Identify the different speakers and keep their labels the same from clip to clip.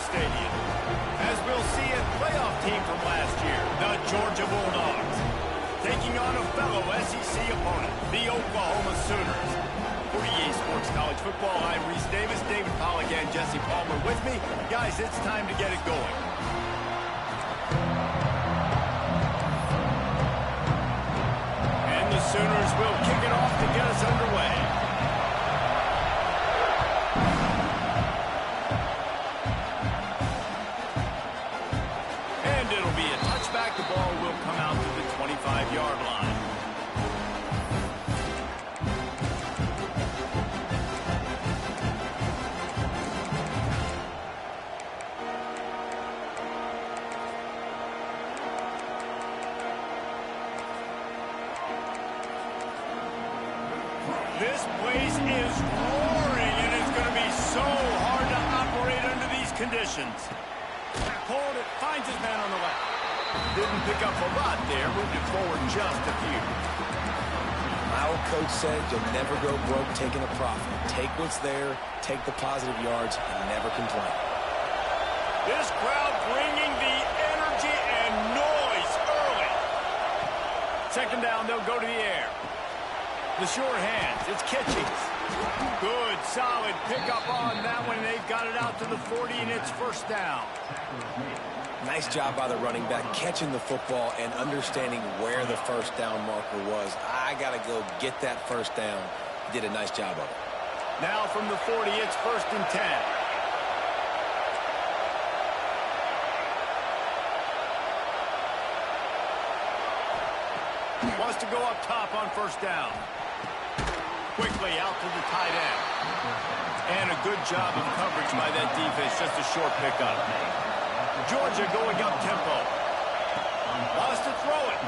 Speaker 1: Stadium. As we'll see a playoff team from last year, the Georgia Bulldogs, taking on a fellow SEC opponent, the Oklahoma Sooners. For EA Sports College Football, I'm Reese Davis, David Pollack, and Jesse Palmer with me. Guys, it's time to get it going. And the Sooners will kick it off to get us underway. And it'll be a touchback. The ball will come out to the 25-yard line. This place is roaring, and it's going to be so hard to operate under these conditions. Hold it, finds his man on the left. Didn't pick up a lot there, moved it forward just a few.
Speaker 2: My old coach said you'll never go broke taking a profit. Take what's there, take the positive yards, and never complain.
Speaker 1: This crowd bringing the energy and noise early. Second down, they'll go to the air. The short hands, it's Kitchings. Good, solid pickup on that one. They've got it out to the 40, and it's first down.
Speaker 2: Nice job by the running back, catching the football and understanding where the first down marker was. I got to go get that first down. He did a nice job of it.
Speaker 1: Now from the 40, it's first and 10. Wants to go up top on first down. Quickly out to the tight end. And a good job of coverage by that defense. Just a short pickup. Georgia going up tempo. Wants to throw it.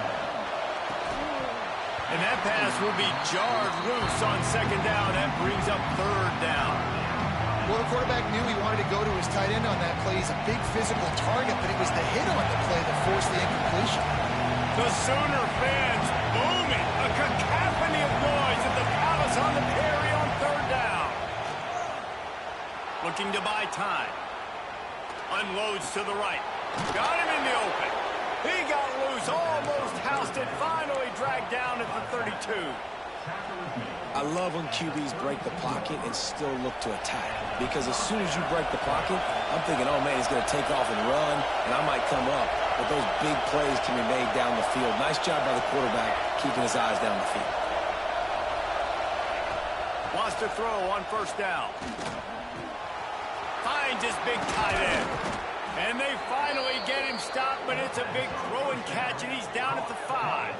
Speaker 1: And that pass will be jarred loose on second down. That brings up third down.
Speaker 3: Well, the quarterback knew he wanted to go to his tight end on that play. He's a big physical target, but it was the hit on the play that forced the incompletion.
Speaker 1: The Sooner fans booming. A cacophony of noise at the Palace on the Prairie on third down. Looking to buy time. Unloads to the right. Got him in the open. He got loose, almost housed it, finally dragged down at the 32.
Speaker 2: I love when QBs break the pocket and still look to attack. Because as soon as you break the pocket, I'm thinking, oh man, he's going to take off and run, and I might come up. But those big plays can be made down the field. Nice job by the quarterback keeping his eyes down the field.
Speaker 1: Wants to throw on first down. Finds his big tight end. And they finally get him stopped, but it's a big throw and catch, and he's down at the 5.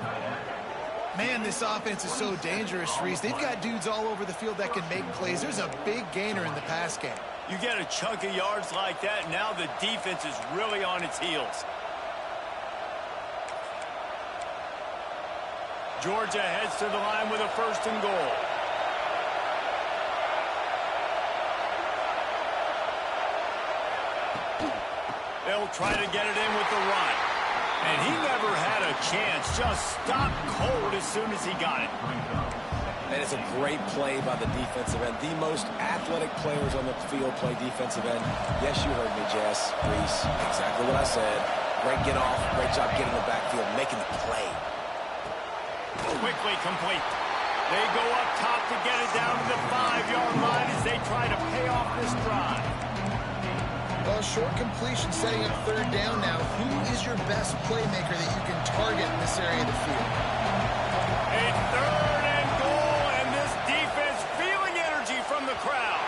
Speaker 3: Man, this offense is so dangerous, Reese. They've got dudes all over the field that can make plays. There's a big gainer in the pass game.
Speaker 1: You get a chunk of yards like that, now the defense is really on its heels. Georgia heads to the line with a first and goal. They'll try to get it in with the run. And he never had a chance. Just stopped cold as soon as he got it.
Speaker 2: And it's a great play by the defensive end. The most athletic players on the field play defensive end. Yes, you heard me, Jess, Reese. Exactly what I said. Great get off. Great job getting the backfield, making the play.
Speaker 1: Quickly complete. They go up top to get it down to the 5-yard line as they try to pay off this drive.
Speaker 3: Well, short completion setting up third down now. Who is your best playmaker that you can target in this area of the field?
Speaker 1: A third and goal, and this defense feeling energy from the crowd.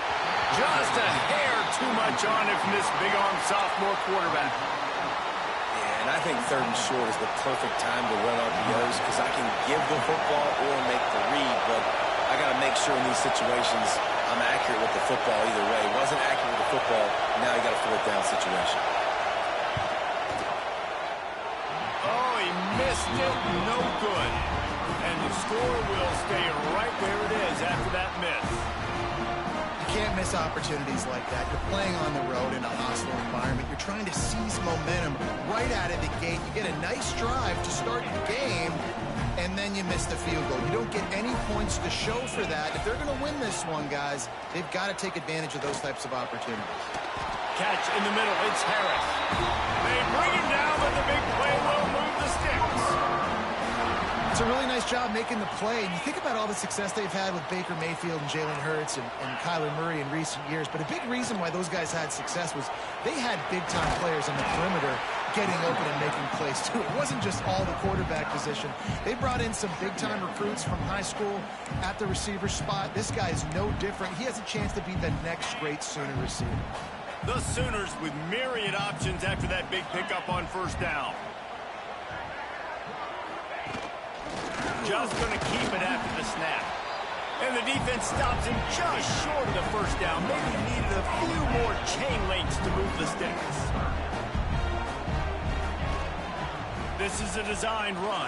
Speaker 1: Just a hair too much on it from this big-arm sophomore quarterback.
Speaker 2: Yeah, and I think third and short is the perfect time to run RPOs because I can give the football or make the read, but I got to make sure in these situations I'm accurate with the football either way. Wasn't accurate with the football, now you got a fourth down situation.
Speaker 1: Oh, he missed it, no good. And the score will stay right where it is after that miss.
Speaker 3: You can't miss opportunities like that. You're playing on the road in a hostile environment. You're trying to seize momentum right out of the gate. You get a nice drive to start the game, and then you miss the field goal. You don't get any points to show for that. If they're going to win this one, guys, they've got to take advantage of those types of opportunities.
Speaker 1: Catch in the middle. It's Harris. They bring him down, but the big play will move the sticks.
Speaker 3: It's a really nice job making the play. And you think about all the success they've had with Baker Mayfield and Jalen Hurts and Kyler Murray in recent years. But a big reason why those guys had success was they had big-time players on the perimeter getting open and making plays, too. It wasn't just all the quarterback position. They brought in some big-time recruits from high school at the receiver spot. This guy is no different. He has a chance to be the next great Sooner receiver.
Speaker 1: The Sooners with myriad options after that big pickup on first down. Just going to keep it after the snap. And the defense stops him just short of the first down. Maybe needed a few more chain links to move the sticks. This is a designed run.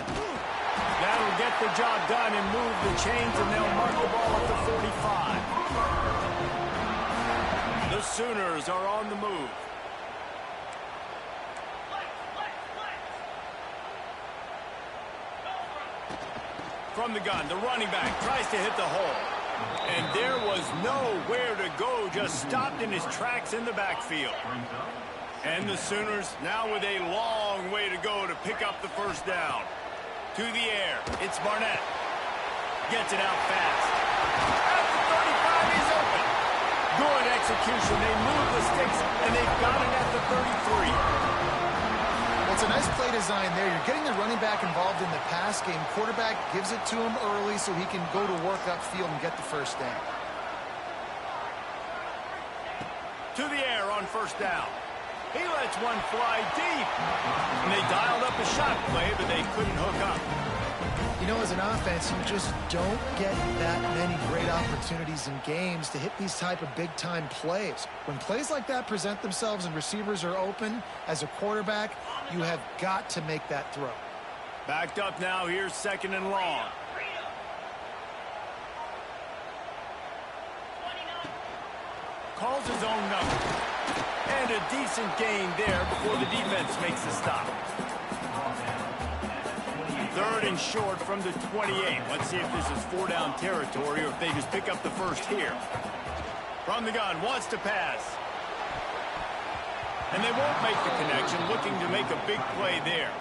Speaker 1: That'll get the job done and move the chains, and they'll mark the ball at the 45. The Sooners are on the move. From the gun, the running back tries to hit the hole. And there was nowhere to go, just stopped in his tracks in the backfield. And the Sooners now with a long way to go to pick up the first down. To the air, it's Barnett. Gets it out fast. At the 35, he's open. Good execution. They move the sticks, and they've got it at the 33.
Speaker 3: It's a nice play design there. You're getting the running back involved in the pass game. Quarterback gives it to him early so he can go to work upfield and get the first down.
Speaker 1: To the air on first down. He lets one fly deep. And they dialed up a shot play, but they couldn't hook up.
Speaker 3: You know, as an offense, you just don't get that many great opportunities in games to hit these type of big-time plays. When plays like that present themselves and receivers are open, as a quarterback, you have got to make that throw.
Speaker 1: Backed up now, here's second and long. Calls his own number. And a decent gain there before the defense makes the stop. Third and short from the 28. Let's see if this is four-down territory or if they just pick up the first here. From the gun, wants to pass. And they won't make the connection, looking to make a big play there.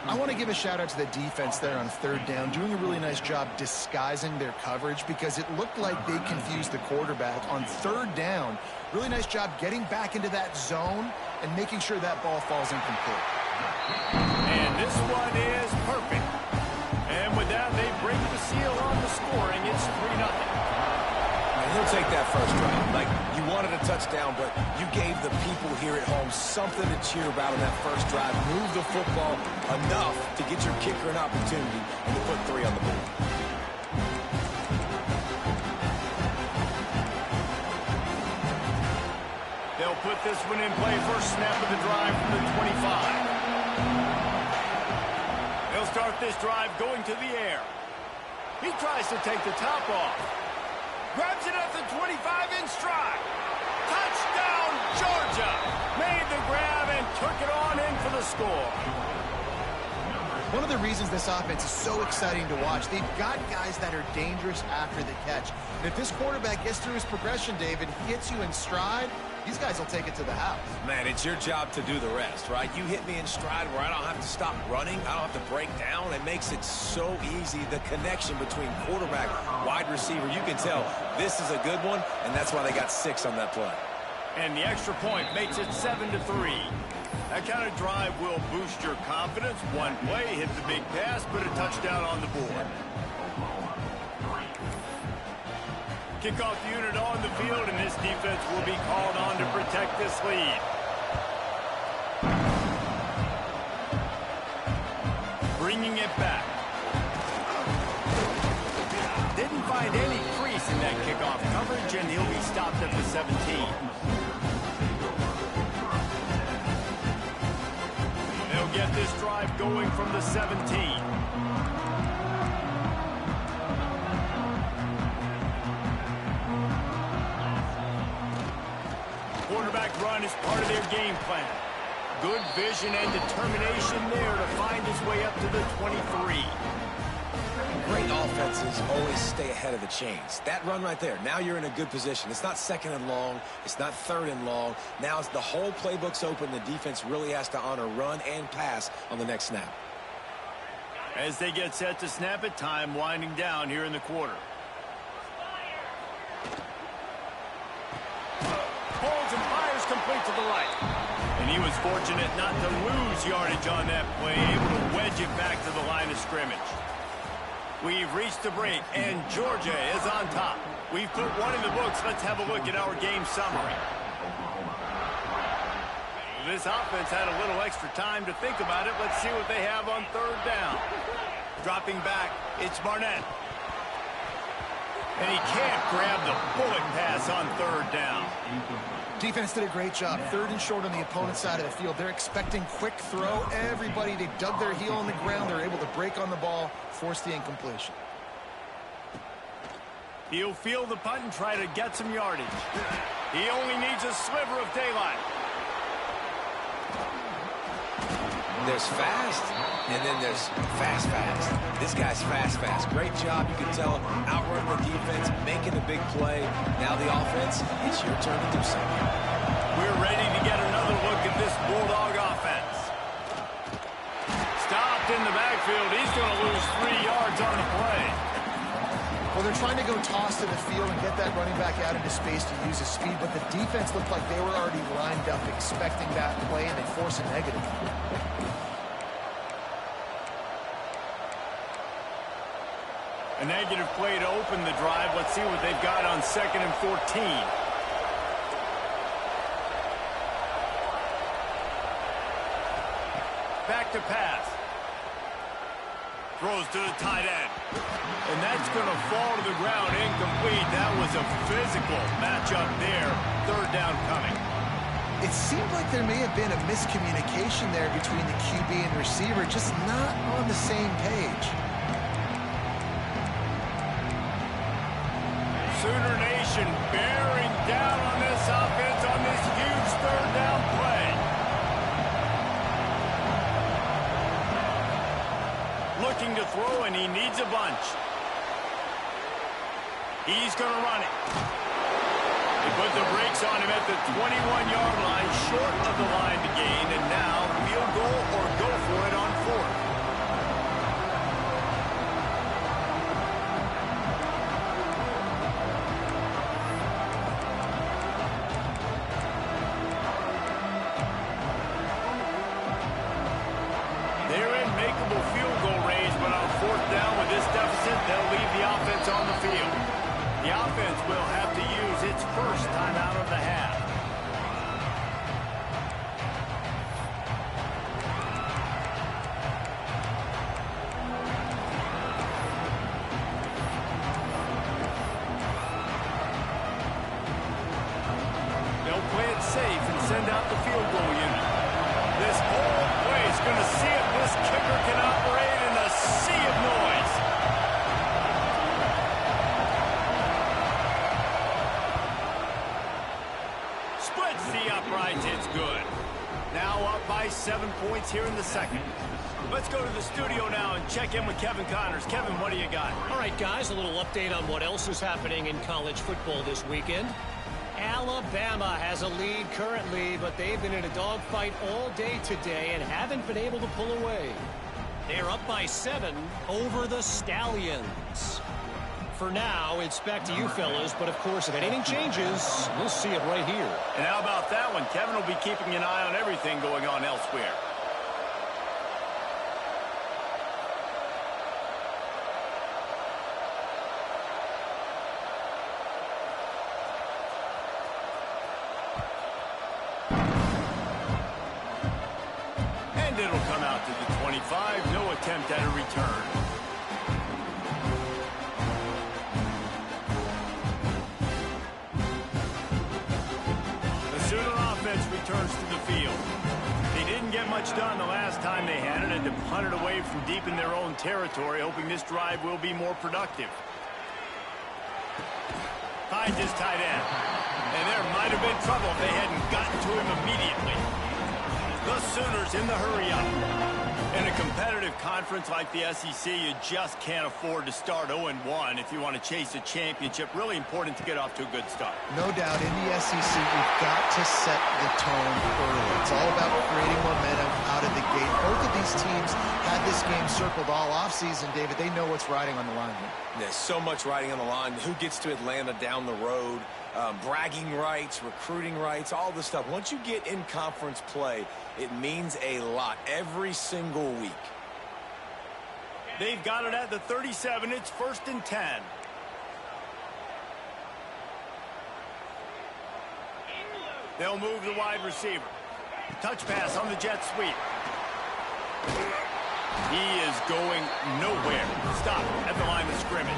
Speaker 3: I want to give a shout-out to the defense there on third down, doing a really nice job disguising their coverage because it looked like they confused the quarterback on third down. Really nice job getting back into that zone and making sure that ball falls incomplete.
Speaker 1: And this one is perfect. And with that, they break the seal on the scoring. It's 3-0.
Speaker 2: He'll take that first drive. Like, you wanted a touchdown, but you gave the people here at home something to cheer about on that first drive. Move the football enough to get your kicker an opportunity and to put 3 on the board.
Speaker 1: They'll put this one in play. First snap of the drive from the 25. They'll start this drive going to the air. He tries to take the top off. Grabs it at the 25 in stride. Touchdown, Georgia. Made the grab and took it on in for the score.
Speaker 3: One of the reasons this offense is so exciting to watch, they've got guys that are dangerous after the catch. And if this quarterback gets through his progression, David, hits you in stride, these guys will take it to the house.
Speaker 2: Man, it's your job to do the rest, right? You hit me in stride where I don't have to stop running. I don't have to break down. It makes it so easy, the connection between quarterback, wide receiver. You can tell this is a good one, and that's why they got 6 on that play.
Speaker 1: And the extra point makes it 7-3. That kind of drive will boost your confidence. One play, hit the big pass, put a touchdown on the board. Kickoff unit on the field, and this defense will be called on to protect this lead. Bringing it back. Didn't find any crease in that kickoff coverage, and he'll be stopped at the 17. They'll get this drive going from the 17. Quarterback run is part of their game plan. Good vision and determination there to find his way up to the 23.
Speaker 2: Great offenses always stay ahead of the chains. That run right there, now you're in a good position. It's not second and long. It's not third and long. Now it's the whole playbook's open. The defense really has to honor run and pass on the next snap.
Speaker 1: As they get set to snap it, time winding down here in the quarter. Pulls and fires complete to the right. And he was fortunate not to lose yardage on that play, able to wedge it back to the line of scrimmage. We've reached the break, and Georgia is on top. We've put one in the books. Let's have a look at our game summary. This offense had a little extra time to think about it. Let's see what they have on third down. Dropping back, it's Barnett. And he can't grab the bullet pass on third down.
Speaker 3: Defense did a great job. Third and short on the opponent's side of the field. They're expecting quick throw. Everybody, they dug their heel on the ground. They're able to break on the ball, force the incompletion.
Speaker 1: He'll field the punt and try to get some yardage. He only needs a sliver of daylight.
Speaker 2: There's fast, and then there's fast. This guy's fast. Great job. You can tell, outrunning the defense, making a big play. Now the offense, it's your turn to do something.
Speaker 1: We're ready to get another look at this Bulldog offense. Stopped in the backfield. He's going to lose 3 yards on the play.
Speaker 3: Well, they're trying to go toss to the field and get that running back out into space to use his speed, but the defense looked like they were already lined up expecting that play, and they force a negative.
Speaker 1: A negative play to open the drive. Let's see what they've got on 2nd and 14. Back to pass. Throws to the tight end. And that's going to fall to the ground incomplete. That was a physical matchup there. Third down coming.
Speaker 3: It seemed like there may have been a miscommunication there between the QB and receiver, just not on the same page.
Speaker 1: Sooner Nation bearing down on this offense on this huge third down play. Looking to throw, and he needs a bunch. He's going to run it. They put the brakes on him at the 21-yard line, short of the line to gain, and now field goal or go for it on 4th. They'll leave the offense on the field. The offense will have to use its first time out of the half. They'll play it safe and send out the field goal unit. This whole play is going to see if this kicker can operate in a sea of noise. It's good. Now up by 7 points here in the second. Let's go to the studio now and check in with Kevin Connors. Kevin, what do you got?
Speaker 4: All right, guys, a little update on what else is happening in college football this weekend. Alabama has a lead currently, but they've been in a dogfight all day today and haven't been able to pull away. They're up by 7 over the Stallions. For now, it's back to you fellas, but of course, if anything changes, we'll see it right here.
Speaker 1: And how about that one? Kevin will be keeping an eye on everything going on elsewhere. And it'll come out to the 25. No attempt at a return. Returns to the field. They didn't get much done the last time they had it and to punt it away from deep in their own territory, hoping this drive will be more productive. Finds his tight end. And there might have been trouble if they hadn't gotten to him immediately. The Sooners in the hurry-up. In a competitive conference like the SEC, you just can't afford to start 0-1 if you want to chase a championship. Really important to get off to a good start.
Speaker 3: No doubt, in the SEC, you've got to set the tone early. It's all about creating momentum out of the gate. Both of these teams had this game circled all offseason, David. They know what's riding on the line here.
Speaker 2: There's so much riding on the line. Who gets to Atlanta down the road? Bragging rights, recruiting rights, all this stuff. Once you get in conference play, it means a lot every single week.
Speaker 1: They've got it at the 37. It's 1st and 10. They'll move the wide receiver. Touch pass on the jet sweep. He is going nowhere. Stop at the line of scrimmage.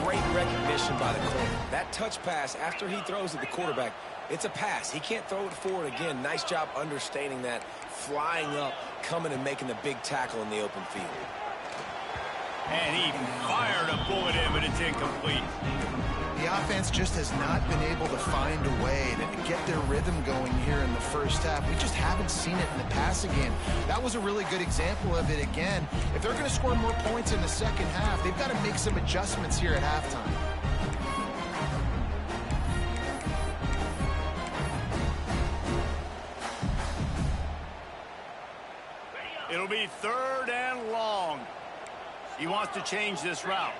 Speaker 2: Great recognition by the corner. That touch pass after he throws at the quarterback, it's a pass. He can't throw it forward again. Nice job understanding that, flying up, coming and making the big tackle in the open field.
Speaker 1: And he fired a bullet in, but it's incomplete.
Speaker 3: The offense just has not been able to find a way to get their rhythm going here in the first half. We just haven't seen it in the passing game. That was a really good example of it again. If they're going to score more points in the second half, they've got to make some adjustments here at halftime.
Speaker 1: It'll be 3rd and long. He wants to change this route.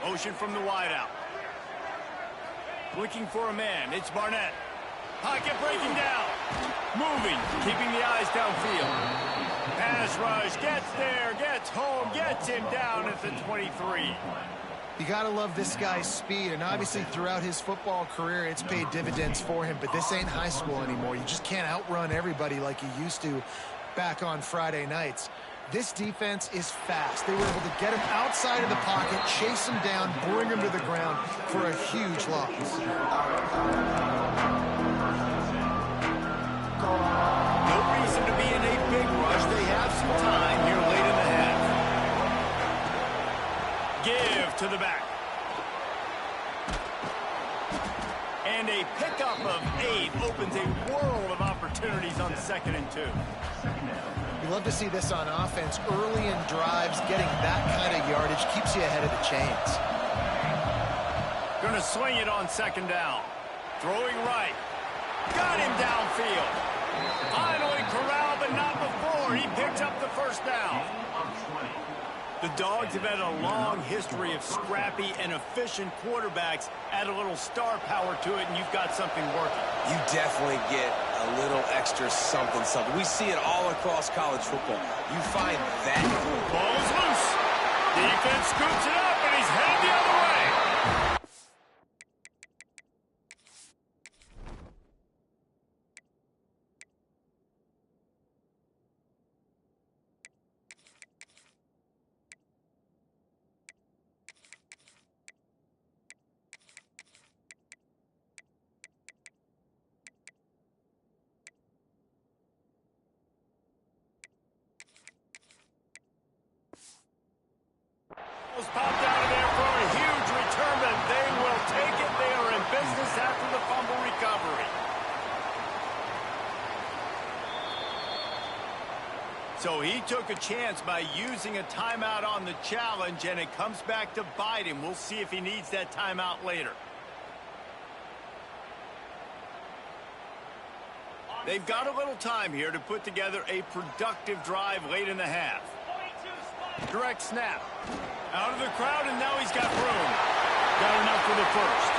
Speaker 1: Motion from the wideout. Looking for a man. It's Barnett. Pocket breaking down. Moving. Keeping the eyes downfield. Pass rush. Gets there. Gets home. Gets him down at the 23.
Speaker 3: You got to love this guy's speed, and obviously throughout his football career, it's paid dividends for him, but this ain't high school anymore. You just can't outrun everybody like you used to back on Friday nights. This defense is fast. They were able to get him outside of the pocket, chase him down, bring him to the ground for a huge loss.
Speaker 1: No reason to be in a big rush. They have some time here late in the half. Give to the back. And a pickup of 8 opens a world of opportunities on 2nd and 2.
Speaker 3: You love to see this on offense. Early in drives, getting that kind of yardage keeps you ahead of the chains.
Speaker 1: Going to swing it on 2nd down. Throwing right. Got him downfield. Finally corralled, but not before. He picks up the 1st down. The Dogs have had a long history of scrappy and efficient quarterbacks. Add a little star power to it, and you've got something working.
Speaker 2: You definitely get a little extra something. We see it all across college football. You find that.
Speaker 1: Ball's loose. Defense scoops it up, and he's headed the other way. Popped out of there for a huge return, but they will take it. They are in business after the fumble recovery. So he took a chance by using a timeout on the challenge, and it comes back to bite him. We'll see if he needs that timeout later. They've got a little time here to put together a productive drive late in the half. Direct snap. Out of the crowd, and now he's got room. Got enough for the 1st.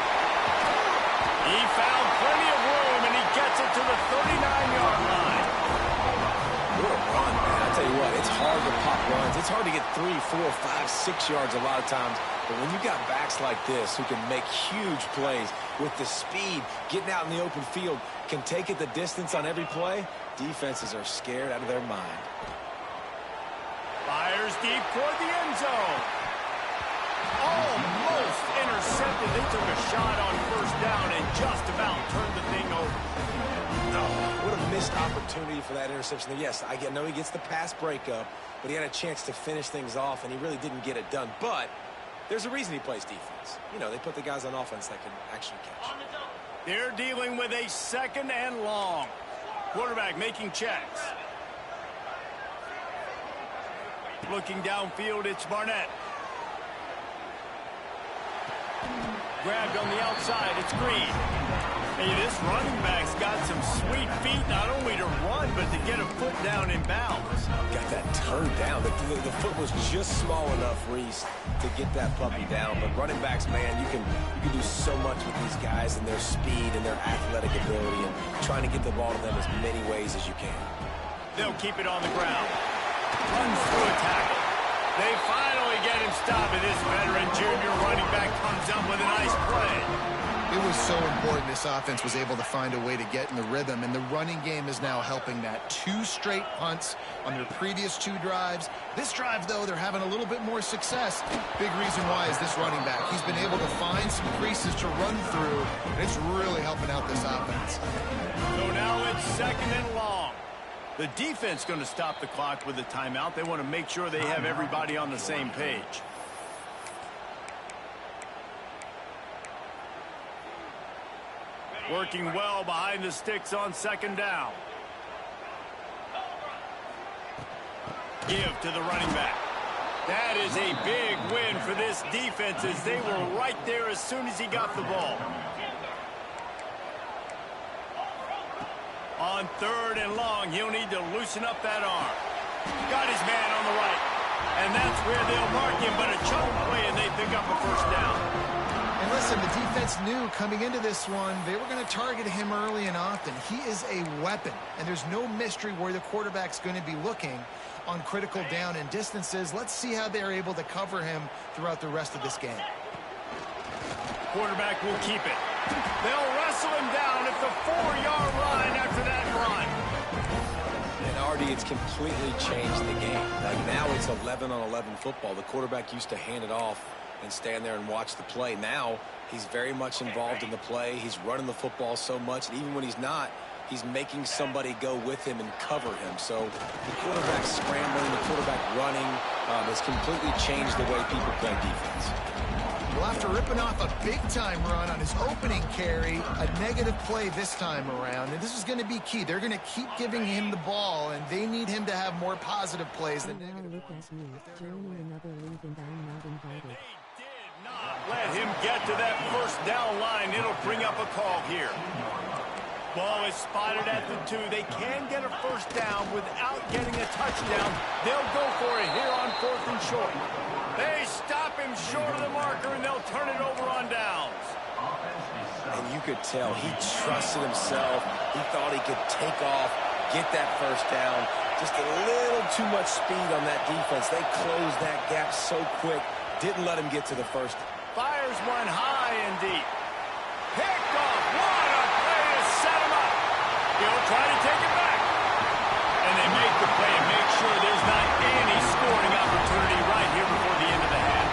Speaker 1: He found plenty of room, and he gets it to the 39-yard line.
Speaker 2: What a run, man. I tell you what, it's hard to pop runs. It's hard to get 3, 4, 5, 6 yards a lot of times. But when you got backs like this who can make huge plays with the speed, getting out in the open field, can take it the distance on every play, defenses are scared out of their mind.
Speaker 1: Fires deep toward the end zone. Almost intercepted. They took a shot on 1st down and just about turned the thing over.
Speaker 2: Oh, what a missed opportunity for that interception. Yes, I know he gets the pass breakup, but he had a chance to finish things off, and he really didn't get it done. But There's a reason he plays defense. You know, they put the guys on offense that can actually catch.
Speaker 1: They're dealing with a 2nd and long. Quarterback making checks. Looking downfield, it's Barnett. Grabbed on the outside, it's Green. Hey, this running back's got some sweet feet, not only to run, but to get a foot down in bounds.
Speaker 2: Got that turned down. The foot was just small enough, Reese, to get that puppy down. But running backs, man, you can do so much with these guys and their speed and their athletic ability and trying to get the ball to them as many ways as you can.
Speaker 1: They'll keep it on the ground. Runs through a tackle. They finally get him stopped, and this veteran junior running back comes up with a nice play.
Speaker 3: It was so important this offense was able to find a way to get in the rhythm, and the running game is now helping that. 2 straight punts on their previous 2 drives. This drive, though, they're having a little bit more success. Big reason why is this running back. He's been able to find some creases to run through, and it's really helping out this offense.
Speaker 1: So now it's 2nd and long. The defense going to stop the clock with a timeout. They want to make sure they have everybody on the same page. Working well behind the sticks on 2nd down. Give to the running back. That is a big win for this defense as they were right there as soon as he got the ball. On 3rd and long, he'll need to loosen up that arm. Got his man on the right. And that's where they'll mark him, but a choke play, and they pick up a 1st down.
Speaker 3: And listen, the defense knew coming into this one, they were going to target him early and often. He is a weapon, and there's no mystery where the quarterback's going to be looking on critical down and distances. Let's see how they're able to cover him throughout the rest of this game.
Speaker 1: Quarterback will keep it. They'll wrestle him down at the 4-yard line after that run.
Speaker 2: And Artie, it's completely changed the game. Like now it's 11-on-11 football. The quarterback used to hand it off and stand there and watch the play. Now he's very much involved in the play. He's running the football so much, and even when he's not, he's making somebody go with him and cover him. So the quarterback scrambling, the quarterback running has completely changed the way people play defense.
Speaker 3: Well, after ripping off a big-time run on his opening carry, a negative play this time around, and this is going to be key. They're going to keep giving him the ball, and they need him to have more positive plays than negative.
Speaker 1: Let him get to that 1st down line. It'll bring up a call here. Ball is spotted at the 2. They can get a 1st down without getting a touchdown. They'll go for it here on 4th and short. They stop him short of the marker, and they'll turn it over on downs.
Speaker 2: And you could tell he trusted himself. He thought he could take off, get that 1st down. Just a little too much speed on that defense. They closed that gap so quick. Didn't let him get to the 1st.
Speaker 1: Fires one high and deep. Picked off. What a play to set him up. He'll try to take it back. And they make the play and make sure there's not any scoring opportunity right here before the end of the half.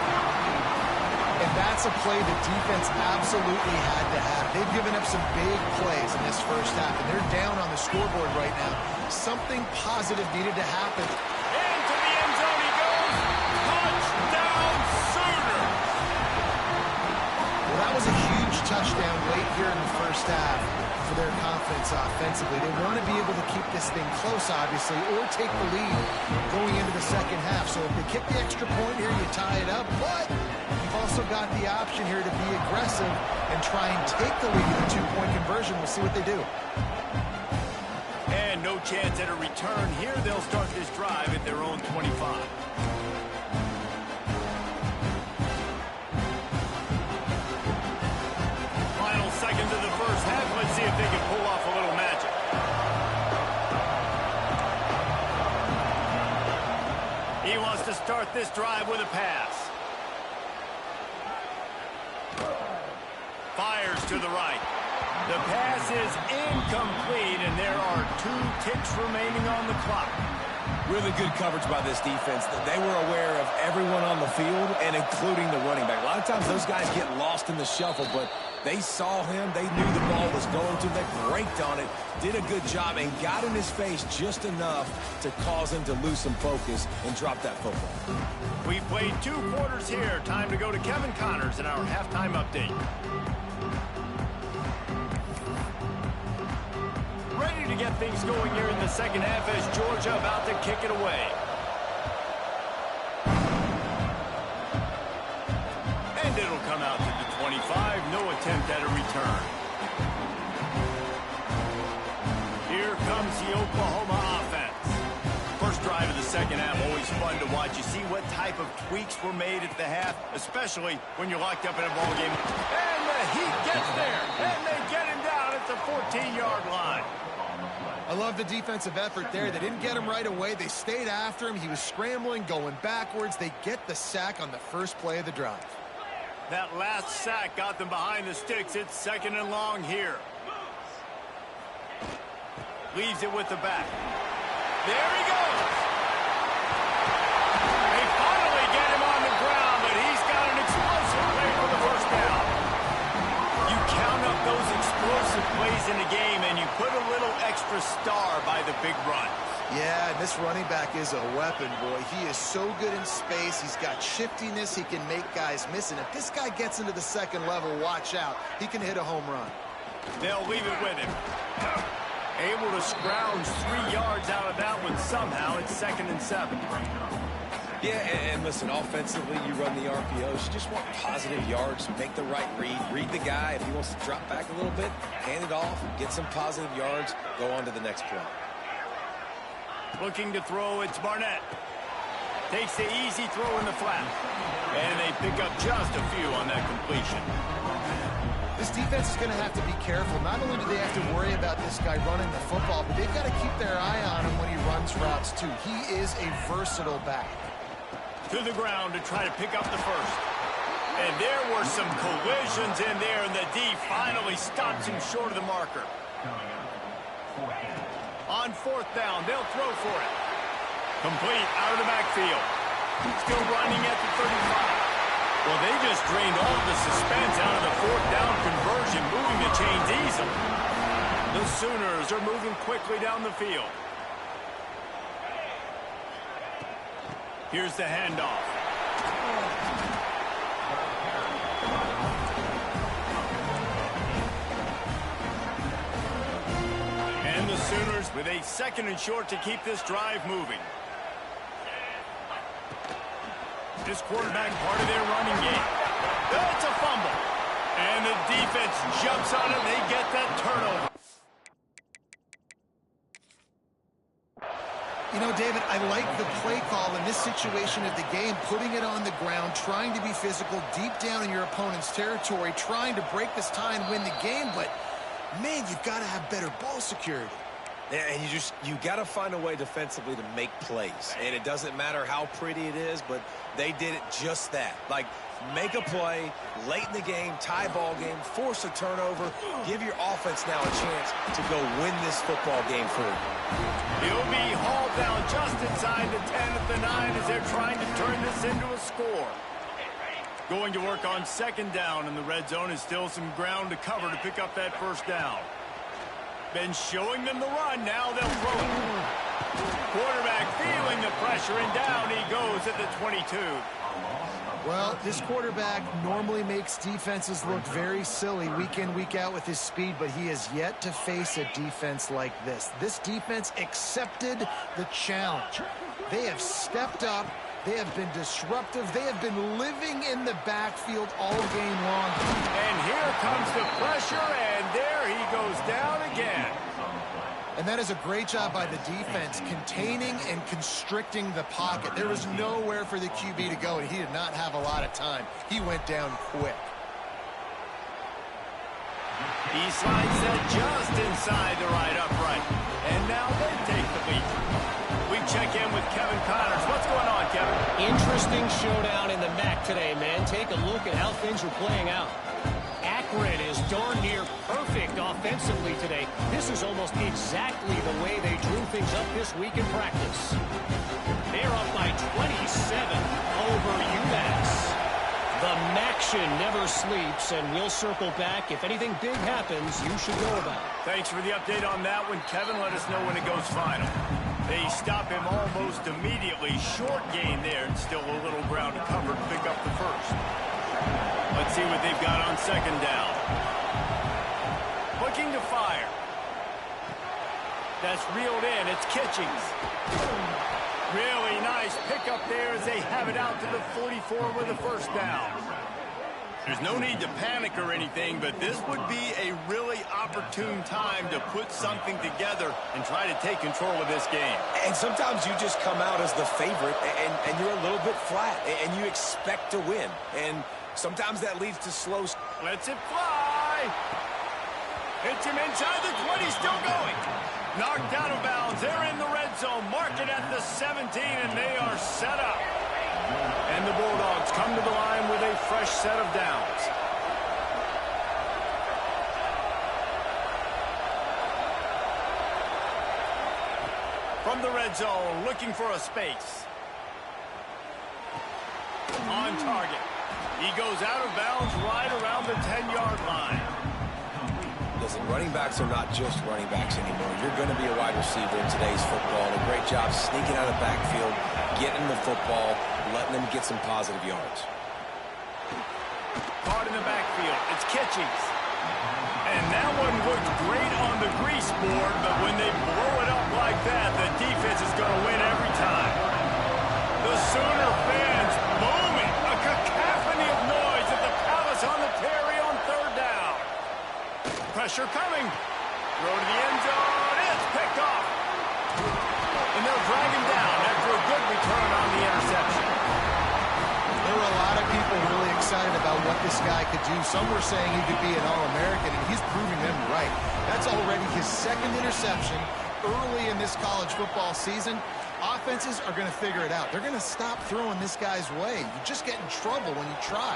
Speaker 3: And that's a play the defense absolutely had to have. They've given up some big plays in this 1st half, and they're down on the scoreboard right now. Something positive needed to happen.
Speaker 1: Into the end zone he goes. Touchdown, Sooners.
Speaker 3: Well, that was a huge touchdown late here in the 1st half for their confidence offensively. They want to be able to keep this thing close, obviously, or take the lead going into the 2nd half. So if they kick the extra point here, you tie it up. But you've also got the option here to be aggressive and try and take the lead in the 2-point conversion. We'll see what they do.
Speaker 1: And no chance at a return here. They'll start this drive at their own 25. Seconds of the 1st half. Let's see if they can pull off a little magic. He wants to start this drive with a pass. Fires to the right. The pass is incomplete, and there are 2 ticks remaining on the clock.
Speaker 2: Really good coverage by this defense. They were aware of everyone on the field and including the running back. A lot of times those guys get lost in the shuffle, but they saw him. They knew the ball was going to. They braked on it, did a good job, and got in his face just enough to cause him to lose some focus and drop that football.
Speaker 1: We've played 2 quarters here. Time to go to Kevin Connors in our halftime update. Ready to get things going here in the second half as Georgia about to kick it away. And it'll come out to the 25. No attempt at a return. Here comes the Oklahoma offense. First drive of the second half, always fun to watch. You see what type of tweaks were made at the half, especially when you're locked up in a ball game. And the Heat gets there, and they get him down at the 14-yard line.
Speaker 3: I love the defensive effort there. They didn't get him right away. They stayed after him. He was scrambling, going backwards. They get the sack on the first play of the drive.
Speaker 1: That last sack got them behind the sticks. It's 2nd and long here. Leaves it with the back. There he goes. They finally get him on the ground, but he's got an explosive play for the first down. You count up those explosive plays in the game, and you put a little extra star by the big run.
Speaker 3: Yeah, and this running back is a weapon, boy. He is so good in space. He's got shiftiness. He can make guys miss. And if this guy gets into the second level, watch out. He can hit a home run.
Speaker 1: They'll leave it with him. Able to scrounge 3 yards out of that one somehow. It's 2nd and 7.
Speaker 2: Yeah, and listen, offensively, you run the RPOs. You just want positive yards, make the right read the guy. If he wants to drop back a little bit, hand it off, get some positive yards, go on to the next play.
Speaker 1: Looking to throw, it's Barnett. Takes the easy throw in the flat. And they pick up just a few on that completion.
Speaker 3: This defense is going to have to be careful. Not only do they have to worry about this guy running the football, but they've got to keep their eye on him when he runs routes, too. He is a versatile back.
Speaker 1: To the ground to try to pick up the first. And there were some collisions in there, and the D finally stops him short of the marker. On 4th down, they'll throw for it. Complete out of the backfield. Still running at the 35. Well, they just drained all the suspense out of the 4th down conversion, moving the chains easily. The Sooners are moving quickly down the field. Here's the handoff. And the Sooners with a 2nd and short to keep this drive moving. This quarterback part of their running game. That's a fumble. And the defense jumps on it. They get that turnover.
Speaker 3: You know, David, I like the play call in this situation of the game, putting it on the ground, trying to be physical deep down in your opponent's territory, trying to break this tie and win the game. But, man, you've got to have better ball security.
Speaker 2: Yeah, and you got to find a way defensively to make plays. And it doesn't matter how pretty it is, but they did it just that. Like, make a play late in the game, tie ball game, force a turnover, give your offense now a chance to go win this football game for you.
Speaker 1: He'll be hauled down just inside the 10 at the 9 as they're trying to turn this into a score. Going to work on 2nd down, and the red zone is still some ground to cover to pick up that first down. Been showing them the run. Now they'll throw it. Quarterback feeling the pressure, and down he goes at the 22.
Speaker 3: Well, this quarterback normally makes defenses look very silly week in, week out with his speed, but he has yet to face a defense like this. This defense accepted the challenge. They have stepped up. They have been disruptive. They have been living in the backfield all game long.
Speaker 1: And here comes the pressure, and there he goes down again.
Speaker 3: And that is a great job by the defense, containing and constricting the pocket. There was nowhere for the QB to go, and he did not have a lot of time. He went down quick.
Speaker 1: He slides that just inside the right upright. And now they take the lead. We check in with Kevin Connors. What's going on, Kevin?
Speaker 4: Interesting showdown in the MAC today, man. Take a look at how things are playing out. Akron is darn near perfect perfect offensively today. This is almost exactly the way they drew things up this week in practice. They're up by 27 over UMass. The Maction never sleeps, and we'll circle back. If anything big happens, you should know about it.
Speaker 1: Thanks for the update on that one, Kevin. Let us know when it goes final. They stop him almost immediately. Short gain there, and still a little ground to cover to pick up the first. Let's see what they've got on second down. Looking to fire. That's reeled in. It's Kitchings. Really nice pickup there as they have it out to the 44 with a first down. There's no need to panic or anything, but this would be a really opportune time to put something together and try to take control of this game.
Speaker 2: And sometimes you just come out as the favorite, and you're a little bit flat, and you expect to win. And sometimes that leads to slow.
Speaker 1: Lets it fly. Hits him inside the 20, still going. Knocked out of bounds. They're in the red zone. Mark it at the 17, and they are set up. And the Bulldogs come to the line with a fresh set of downs. From the red zone, looking for a space. On target. He goes out of bounds right around the 10-yard line.
Speaker 2: Listen, running backs are not just running backs anymore. You're going to be a wide receiver in today's football. And a great job sneaking out of the backfield, getting the football, letting them get some positive yards.
Speaker 1: Hard in the backfield. It's Kitchings. And that one looked great on the grease board, but when they blow it up like that, the defense is going to win every time. The Sooner fans booming. A cacophony of noise at the Palace on the Terry on third down. Pressure coming. Throw to the end zone. It's picked off. And they'll drag him down after a good return on the interception.
Speaker 3: There were a lot of people really excited about what this guy could do. Some were saying he could be an All-American, and he's proving them right. That's already his second interception early in this college football season. Offenses are going to figure it out. They're going to stop throwing this guy's way. You just get in trouble when you try.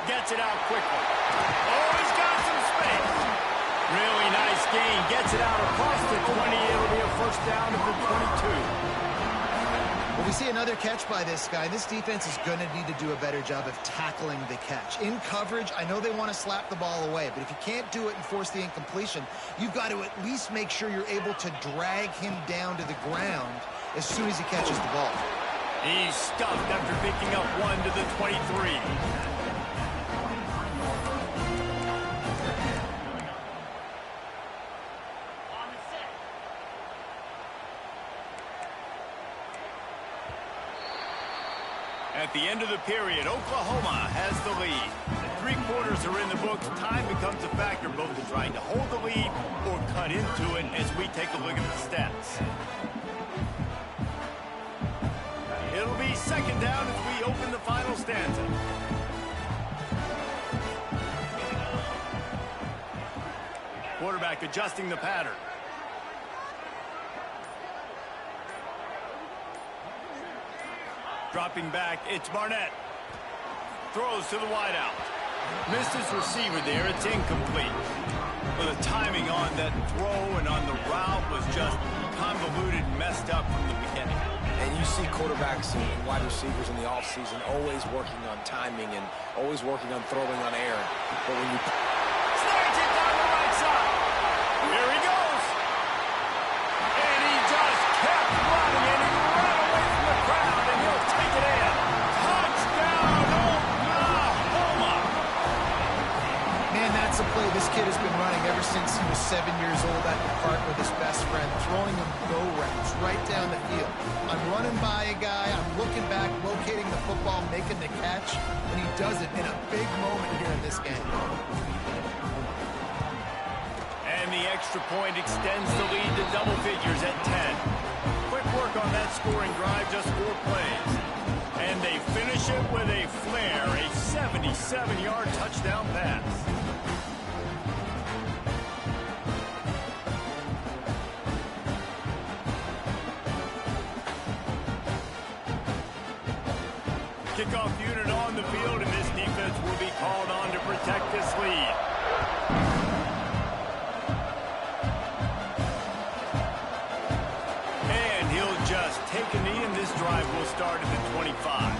Speaker 1: Gets it out quickly. Oh, he's got some space. Really nice gain. Gets it out across the 20. It'll be a first down at the 22.
Speaker 3: Well, we see another catch by this guy. This defense is going to need to do a better job of tackling the catch. In coverage, I know they want to slap the ball away, but if you can't do it and force the incompletion, you've got to at least make sure you're able to drag him down to the ground as soon as he catches the ball.
Speaker 1: He's stuffed after picking up one to the 23. At the end of the period, Oklahoma has the lead. 3 quarters are in the books. Time becomes a factor both in trying to hold the lead or cut into it as we take a look at the stats. It'll be second down as we open the final stanza. Quarterback adjusting the pattern. Dropping back, it's Barnett. Throws to the wideout. Missed his receiver there, it's incomplete. Well, the timing on that throw and on the route was just convoluted and messed up from the beginning.
Speaker 2: And you see quarterbacks and wide receivers in the offseason always working on timing and always working on throwing on air. But when you...
Speaker 1: Snags it down the right side. Here he goes. And he just kept running, and he ran away from the crowd, and he'll take it in. Touchdown, Oklahoma.
Speaker 3: Man, that's a play this kid has been running ever since he was 7 years old at the park with his best friend, throwing him go routes right down the field. I'm running by a guy, I'm looking back, locating the football, making the catch, and he does it in a big moment here in this game.
Speaker 1: And the extra point extends the lead to double figures at 10. Quick work on that scoring drive, just 4 plays. And they finish it with a flair, a 77-yard touchdown pass. Kickoff unit on the field, and this defense will be called on to protect this lead. start at the 25.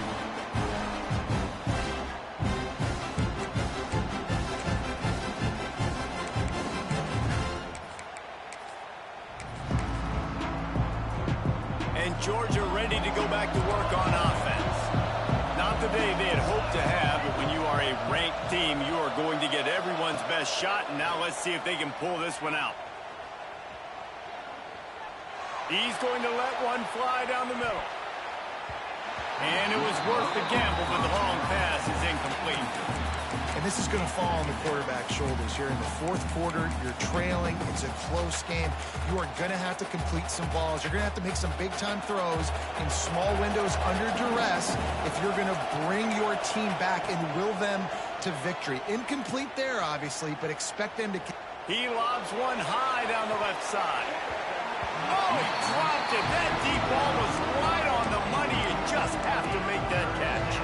Speaker 1: And Georgia ready to go back to work on offense. Not the day they had hoped to have, but when you are a ranked team, you are going to get everyone's best shot, and now let's see if they can pull this one out. He's going to let one fly down the middle. And it was worth the gamble, but the long pass is incomplete.
Speaker 3: And this is going to fall on the quarterback's shoulders here in the fourth quarter. You're trailing. It's a close game. You are going to have to complete some balls. You're going to have to make some big-time throws in small windows under duress if you're going to bring your team back and will them to victory. Incomplete there, obviously, but expect them to...
Speaker 1: He lobs one high down the left side. Oh, he dropped it. That deep ball was right on the money. You just have to make that catch.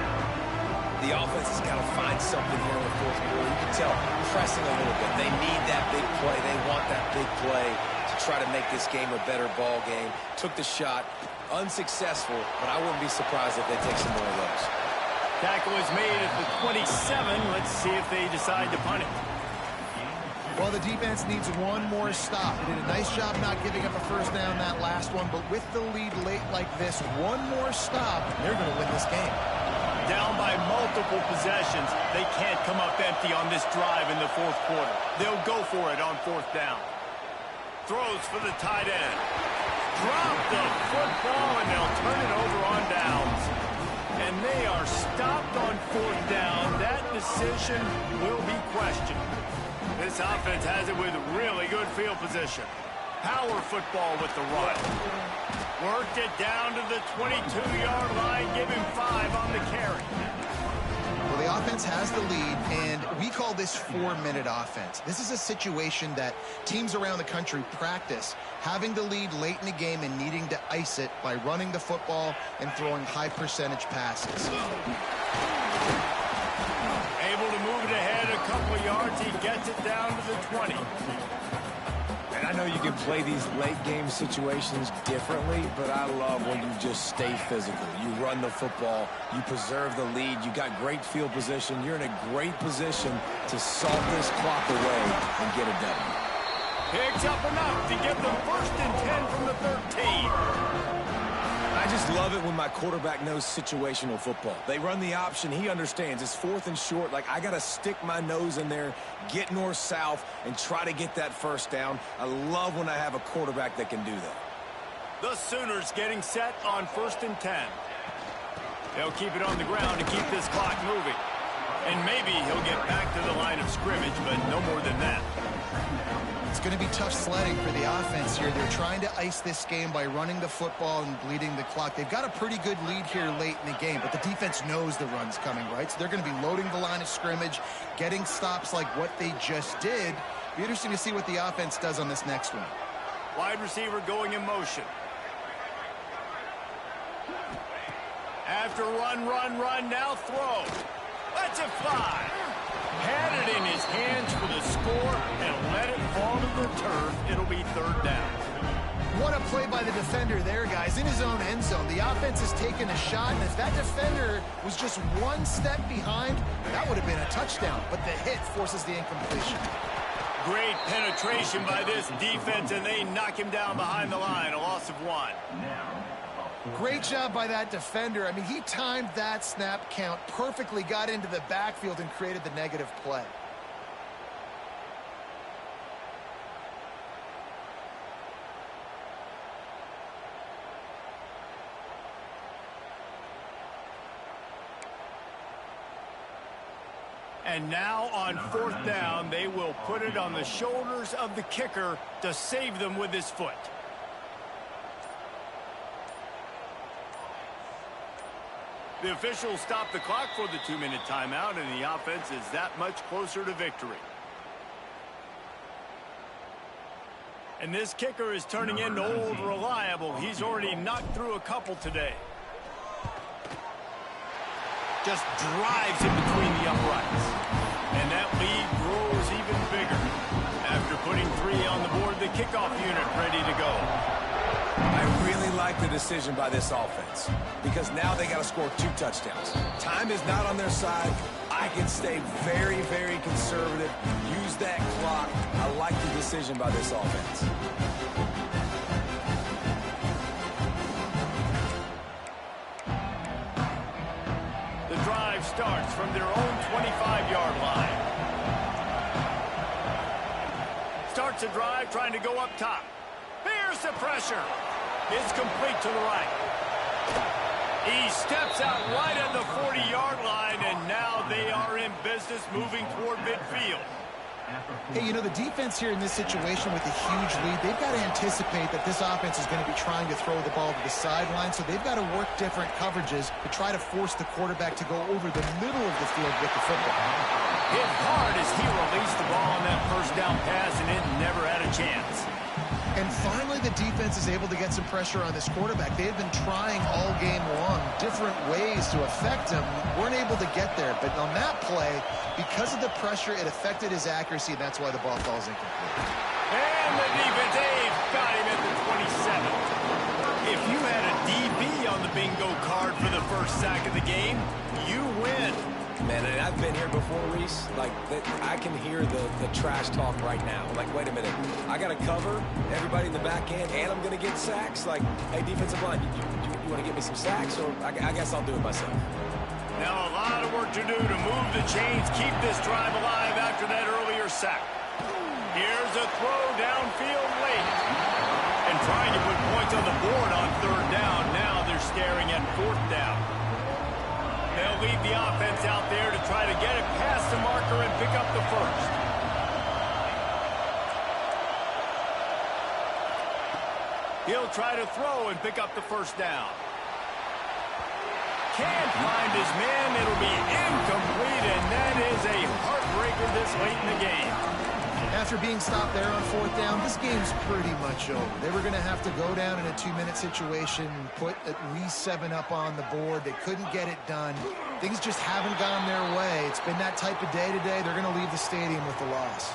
Speaker 2: The offense has got to find something here in the fourth quarter. You can tell pressing a little bit. They need that big play. They want that big play to try to make this game a better ball game. Took the shot. Unsuccessful, but I wouldn't be surprised if they take some more of those.
Speaker 1: Tackle is made at the 27. Let's see if they decide to punt it.
Speaker 3: Well, the defense needs one more stop. They did a nice job not giving up a first down that last one, but with the lead late like this, one more stop, they're going to win this game.
Speaker 1: Down by multiple possessions. They can't come up empty on this drive in the fourth quarter. They'll go for it on fourth down. Throws for the tight end. Drop the football, and they'll turn it over on downs. And they are stopped on fourth down. That decision will be questioned. This offense has it with really good field position. Power football with the run. Worked it down to the 22-yard line. Give him 5 on the carry.
Speaker 3: Well, the offense has the lead, and we call this 4-minute offense. This is a situation that teams around the country practice, having the lead late in the game and needing to ice it by running the football and throwing high-percentage passes.
Speaker 1: Able to move it ahead a couple of yards. He gets it down to the 20.
Speaker 2: And I know you can play these late-game situations differently, but I love when you just stay physical. You run the football. You preserve the lead. You got great field position. You're in a great position to salt this clock away and get it done.
Speaker 1: Picks up enough to get them 1st and 10 from the 13.
Speaker 2: I just love it when my quarterback knows situational football. They run the option. He understands. It's 4th and short. Like, I got to stick my nose in there, get north-south, and try to get that first down. I love when I have a quarterback that can do that.
Speaker 1: The Sooners getting set on 1st and 10. They'll keep it on the ground to keep this clock moving. And maybe he'll get back to the line of scrimmage, but no more than that.
Speaker 3: It's going to be tough sledding for the offense here. They're trying to ice this game by running the football and bleeding the clock. They've got a pretty good lead here late in the game, but the defense knows the run's coming, right? So they're going to be loading the line of scrimmage, getting stops like what they just did. Be interesting to see what the offense does on this next one.
Speaker 1: Wide receiver going in motion. After run, now throw. Lets it fly. Had it in his hands for the score and let it fall to the turf. It'll be 3rd down.
Speaker 3: What a play by the defender there, guys. In his own end zone, the offense has taken a shot, and if that defender was just one step behind, that would have been a touchdown. But the hit forces the incompletion.
Speaker 1: Great penetration by this defense, and they knock him down behind the line. A loss of 1.
Speaker 3: Great job by that defender. I mean, he timed that snap count perfectly, got into the backfield, and created the negative play.
Speaker 1: And now on 4th down, they will put it on the shoulders of the kicker to save them with his foot. The officials stop the clock for the 2-minute timeout, and the offense is that much closer to victory. And this kicker is turning into old reliable. He's already knocked through a couple today. Just drives in between the uprights. And that lead grows even bigger. After putting 3 on the board, the kickoff unit ready to go.
Speaker 2: I really like like the decision by this offense because now they got to score 2 touchdowns. Time is not on their side. I can stay very, very conservative. Use that clock. I like the decision by this offense.
Speaker 1: The drive starts from their own 25-yard line. Starts a drive trying to go up top. Here's the pressure. It's complete to the right. He steps out right at the 40-yard line, and now they are in business moving toward midfield.
Speaker 3: Hey, you know, the defense here in this situation with a huge lead, they've got to anticipate that this offense is going to be trying to throw the ball to the sideline, so they've got to work different coverages to try to force the quarterback to go over the middle of the field with the football.
Speaker 1: Hit hard as he released the ball on that first down pass, and it never had a chance.
Speaker 3: And finally, the defense is able to get some pressure on this quarterback. They had been trying all game long different ways to affect him. Weren't able to get there. But on that play, because of the pressure, it affected his accuracy, and that's why the ball falls incomplete.
Speaker 1: And the defense, they've got him at the 27. If you had a DB on the bingo card for the first sack of the game, you win.
Speaker 2: Man, and I've been here before, Reese. Like, I can hear the trash talk right now. Like, wait a minute. I got to cover everybody in the back end, and I'm going to get sacks? Like, hey, defensive line, you want to get me some sacks? Or I guess I'll do it myself.
Speaker 1: Now a lot of work to do to move the chains, keep this drive alive after that earlier sack. Here's a throw downfield late. And trying to put points on the board on 3rd down. Now they're staring at 4th down. They'll leave the offense out there to try to get it past the marker and pick up the first. He'll try to throw and pick up the first down. Can't find his man. It'll be incomplete, and that is a heartbreaker this late in the game.
Speaker 3: After being stopped there on 4th down, this game's pretty much over. They were going to have to go down in a 2-minute situation, put at least 7 up on the board. They couldn't get it done. Things just haven't gone their way. It's been that type of day today. They're going to leave the stadium with the loss.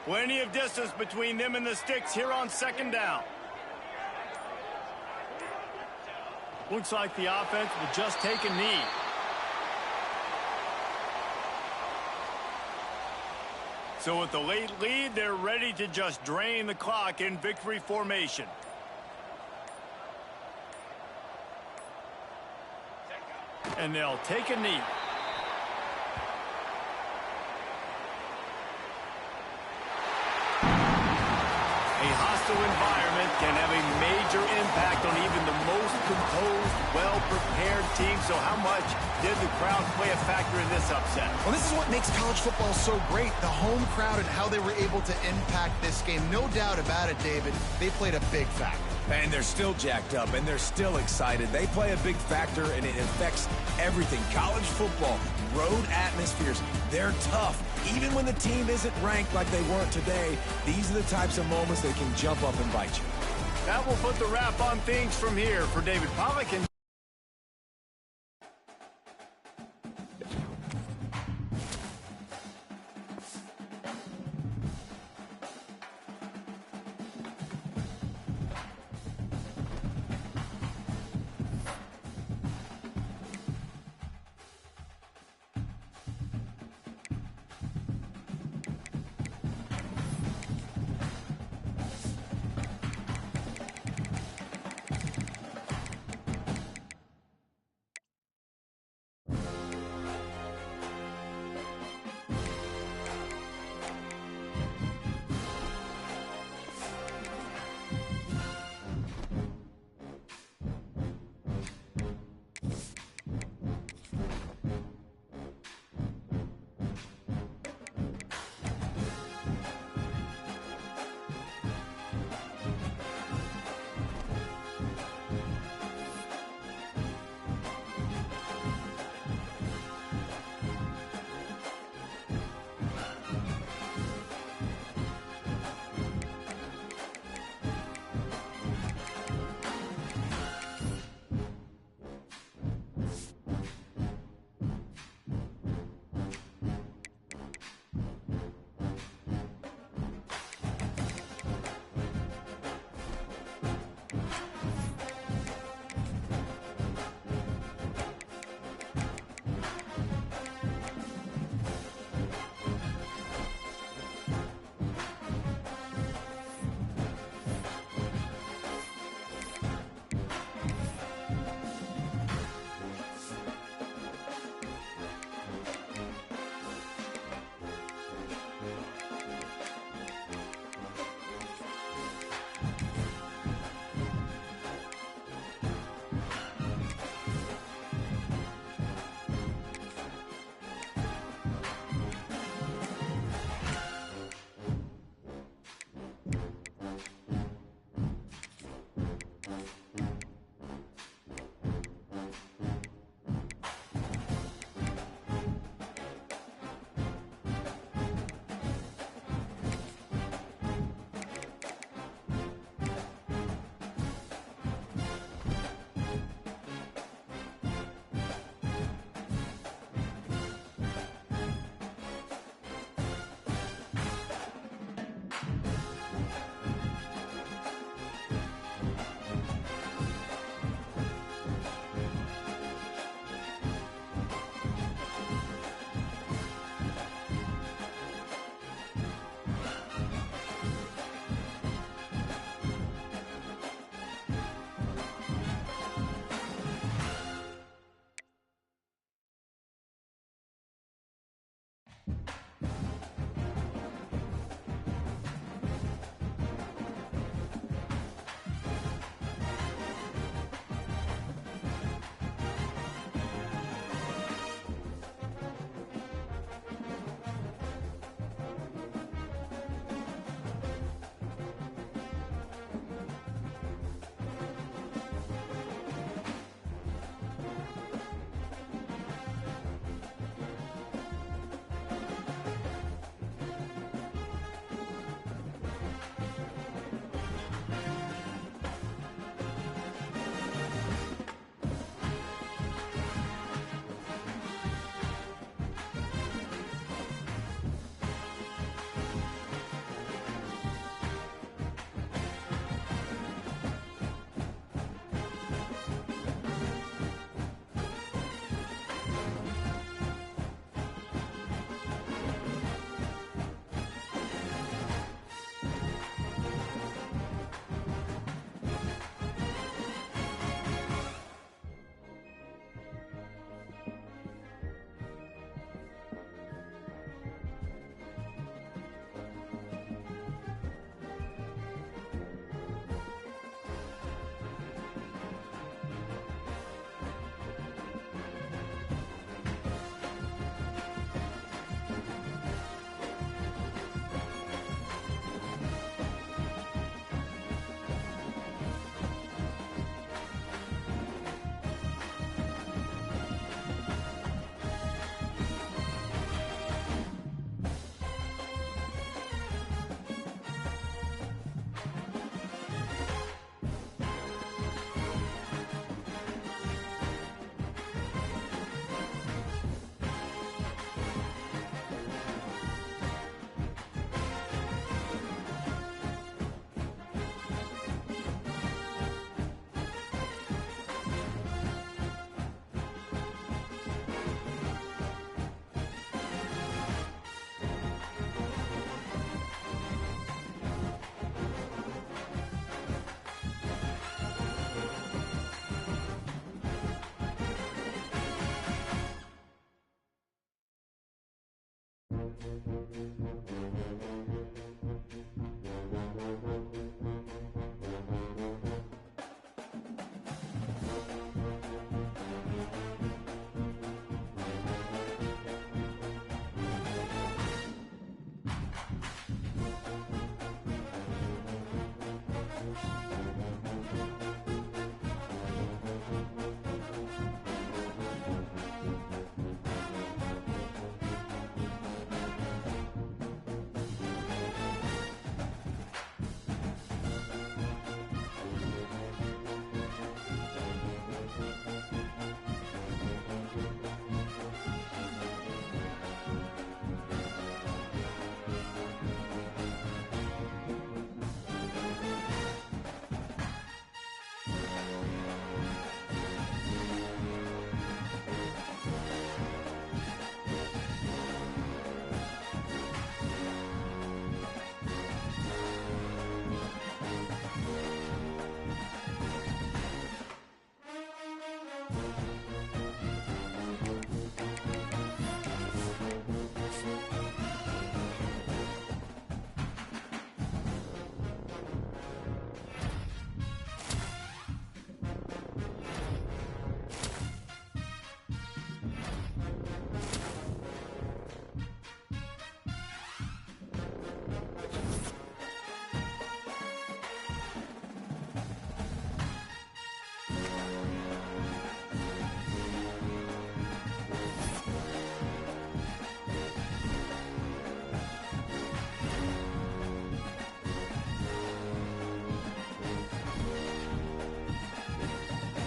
Speaker 1: Plenty of distance between them and the sticks here on 2nd down. Looks like the offense will just take a knee. So with the late lead, they're ready to just drain the clock in victory formation. And they'll take a knee. A hostile environment can have a major impact on even the most composed, well-prepared team. So how much did the crowd play a factor in this upset?
Speaker 3: Well, this is what makes college football so great, the home crowd and how they were able to impact this game. No doubt about it, David. They played a big factor.
Speaker 2: And they're still jacked up, and they're still excited. They play a big factor, and it affects everything. College football, road atmospheres, they're tough. Even when the team isn't ranked like they weren't today, these are the types of moments that can jump up and bite you.
Speaker 1: That will put the wrap on things from here for David Pollack and